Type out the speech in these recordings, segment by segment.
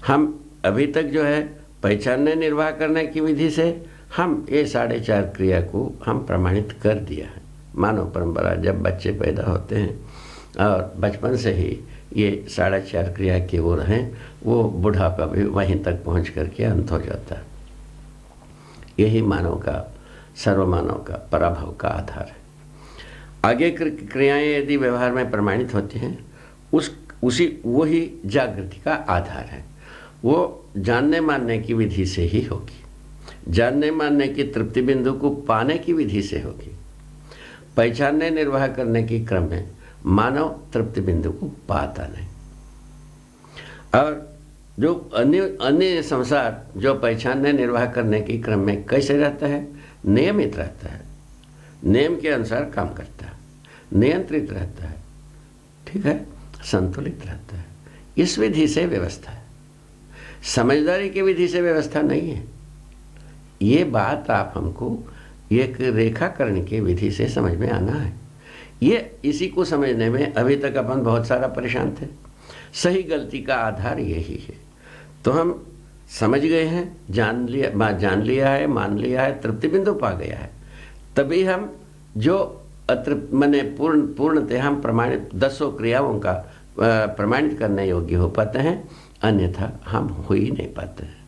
हम अभी तक जो है पहचानने निर्वाह करने की विधि से हम ये 4.5 क्रिया को हम प्रमाणित कर दिया है। मानव परंपरा जब बच्चे पैदा होते हैं और बचपन से ही ये 4.5 क्रिया की ओर हैं, वो बुढ़ापा भी वहीं तक पहुंच करके अंत हो जाता है। यही मानव का, सर्वमानव का पराभव का आधार है। आगे क्रियाएं यदि व्यवहार में प्रमाणित होती हैं, वही जागृति का आधार है। वो जानने मानने की विधि से ही होगी। जानने मानने की तृप्ति बिंदु को पाने की विधि से होगी। पहचानने निर्वाह करने के क्रम में मानव तृप्ति बिंदु को पाता नहीं। और जो अन्य संसार जो पहचानने निर्वाह करने के क्रम में कैसे रहता है, नियमित रहता है, नियम के अनुसार काम करता है, नियंत्रित रहता है, ठीक है, संतुलित रहता है। इस विधि से व्यवस्था है, समझदारी की विधि से व्यवस्था नहीं है। ये बात आप हमको एक रेखाकरण की विधि से समझ में आना है। इसी को समझने में अभी तक अपन बहुत सारा परेशान थे। सही गलती का आधार यही है। तो हम समझ गए हैं, जान लिया है, मान लिया है, तृप्ति बिंदु पा गया है, तभी हम जो अतृप्त मने पूर्णतः हम प्रमाणित 10 क्रियाओं का प्रमाणित करने योग्य हो पाते हैं, अन्यथा हम हो ही नहीं पाते हैं।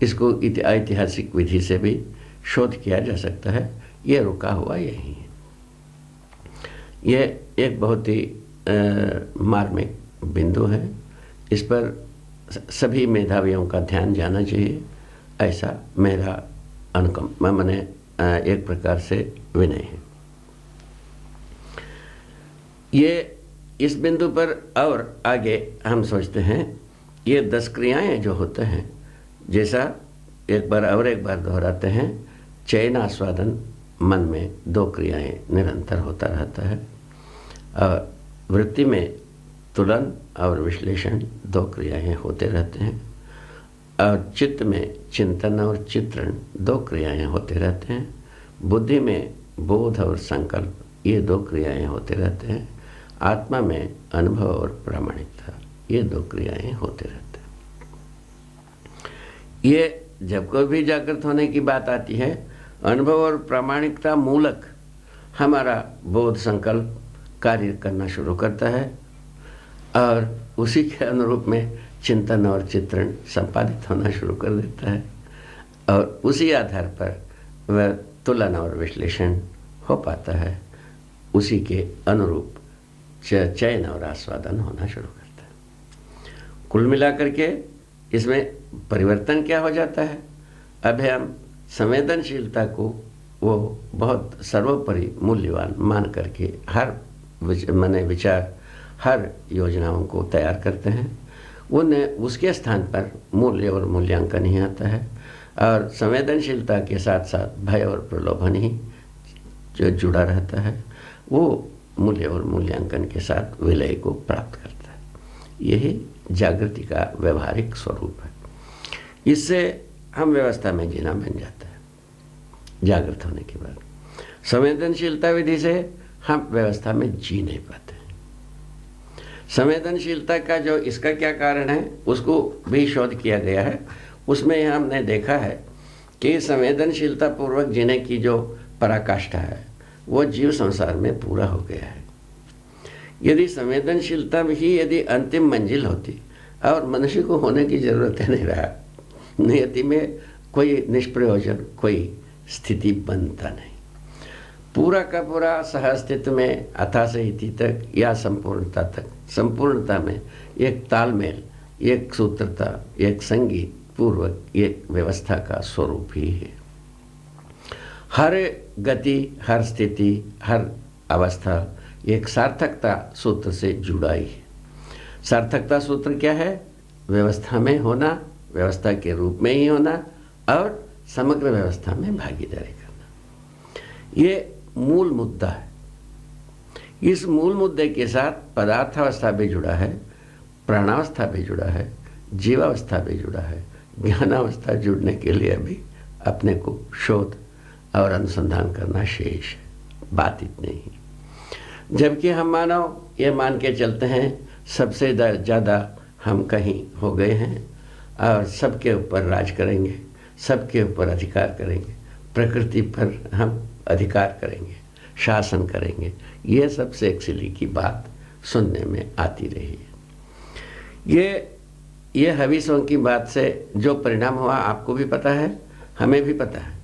इसको ऐतिहासिक विधि से भी शोध किया जा सकता है। ये रुका हुआ यही है। ये एक बहुत ही मार्मिक बिंदु है। इस पर सभी मेधावियों का ध्यान जाना चाहिए, ऐसा मेरा मैंने एक प्रकार से विनय है। ये इस बिंदु पर और आगे हम सोचते हैं, ये 10 क्रियाएं जो होते हैं, जैसा एक बार दोहराते हैं, चयन आस्वादन मन में 2 क्रियाएं निरंतर होता रहता है, और वृत्ति में तुलन और विश्लेषण 2 क्रियाएं होते रहते हैं, और चित्त में चिंतन और चित्रण 2 क्रियाएं होते रहते हैं, बुद्धि में बोध और संकल्प ये 2 क्रियाएं होते रहते हैं, आत्मा में अनुभव और प्रामाणिकता ये 2 क्रियाएं होते रहते हैं। ये जब कोई भी जागृत होने की बात आती है, अनुभव और प्रामाणिकता मूलक हमारा बोध संकल्प कार्य करना शुरू करता है, और उसी के अनुरूप में चिंतन और चित्रण संपादित होना शुरू कर देता है, और उसी आधार पर वह तुलन और विश्लेषण हो पाता है। उसी के अनुरूप चयन और आस्वादन होना शुरू करता है। कुल मिलाकर के इसमें परिवर्तन क्या हो जाता है? अब हम संवेदनशीलता को वो बहुत सर्वोपरि मूल्यवान मान करके हर विचार, हर योजनाओं को तैयार करते हैं। उसके स्थान पर मूल्य और मूल्यांकन ही आता है, और संवेदनशीलता के साथ साथ भय और प्रलोभन ही जो जुड़ा रहता है, वो मूल्य और मूल्यांकन के साथ विलय को प्राप्त करता है। यही जागृति का व्यवहारिक स्वरूप है। इससे हम व्यवस्था में जीना बन जाता है। जागृत होने के बाद संवेदनशीलता विधि से हम व्यवस्था में जी नहीं पाते हैं। संवेदनशीलता का जो इसका क्या कारण है, उसको भी शोध किया गया है। उसमें हमने देखा है कि संवेदनशीलता पूर्वक जीने की जो पराकाष्ठा है, वो जीव संसार में पूरा हो गया है। यदि संवेदनशीलता ही यदि अंतिम मंजिल होती, और मनुष्य को होने की जरूरत ही नहीं रहा, नियति में कोई निष्प्रयोजन, कोई स्थिति बनता नहीं। पूरा का पूरा सहअस्तित्व में अथा से इति तक या संपूर्णता तक, संपूर्णता में एक तालमेल, एक सूत्रता, एक संगीत पूर्वक एक व्यवस्था का स्वरूप ही है। हर गति, हर स्थिति, हर अवस्था एक सार्थकता सूत्र से जुड़ा ही है। सार्थकता सूत्र क्या है? व्यवस्था में होना, व्यवस्था के रूप में ही होना, और समग्र व्यवस्था में भागीदारी करना। ये मूल मुद्दा है। इस मूल मुद्दे के साथ पदार्थावस्था भी जुड़ा है, प्राणावस्था भी जुड़ा है, जीवावस्था भी जुड़ा है। ज्ञानावस्था जुड़ने के लिए भी अपने को शोध और अनुसंधान करना शेष है। बात इतनी ही। जबकि हम मानव ये मान के चलते हैं सबसे ज़्यादा हम कहीं हो गए हैं, और सबके ऊपर राज करेंगे, सबके ऊपर अधिकार करेंगे, प्रकृति पर हम अधिकार करेंगे, शासन करेंगे। ये सबसे एक्चुअली की बात सुनने में आती रही है। ये हविसों की बात से जो परिणाम हुआ आपको भी पता है, हमें भी पता है,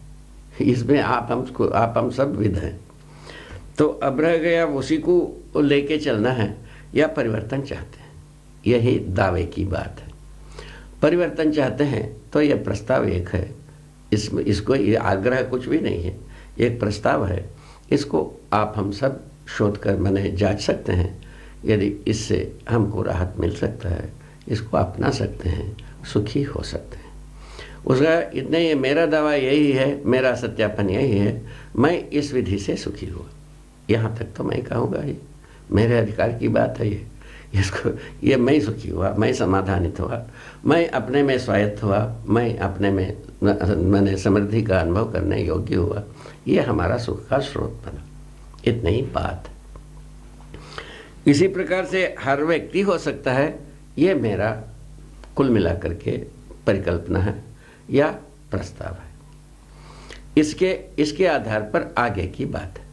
इसमें आप हम सब विद हैं। तो अब रह गया उसी को लेके चलना है या परिवर्तन चाहते हैं, यही दावे की बात है। परिवर्तन चाहते हैं तो यह प्रस्ताव एक है, इसको ये आग्रह कुछ भी नहीं है, एक प्रस्ताव है। इसको आप हम सब शोध कर मैंने जांच सकते हैं, यदि इससे हमको राहत मिल सकता है, इसको अपना सकते हैं, सुखी हो सकते हैं। उसका इतने ये मेरा दावा यही है, मेरा सत्यापन यही है, मैं इस विधि से सुखी हुआ। यहाँ तक तो मैं कहूँगा ही, मेरे अधिकार की बात है ये मैं सुखी हुआ, मैं समाधानित हुआ, मैं अपने में स्वायत्त हुआ, मैं अपने में मैंने समृद्धि का अनुभव करने योग्य हुआ। ये हमारा सुख का स्रोत बना, इतनी ही बात। इसी प्रकार से हर व्यक्ति हो सकता है, ये मेरा कुल मिलाकर के परिकल्पना है या प्रस्ताव है। इसके आधार पर आगे की बात है।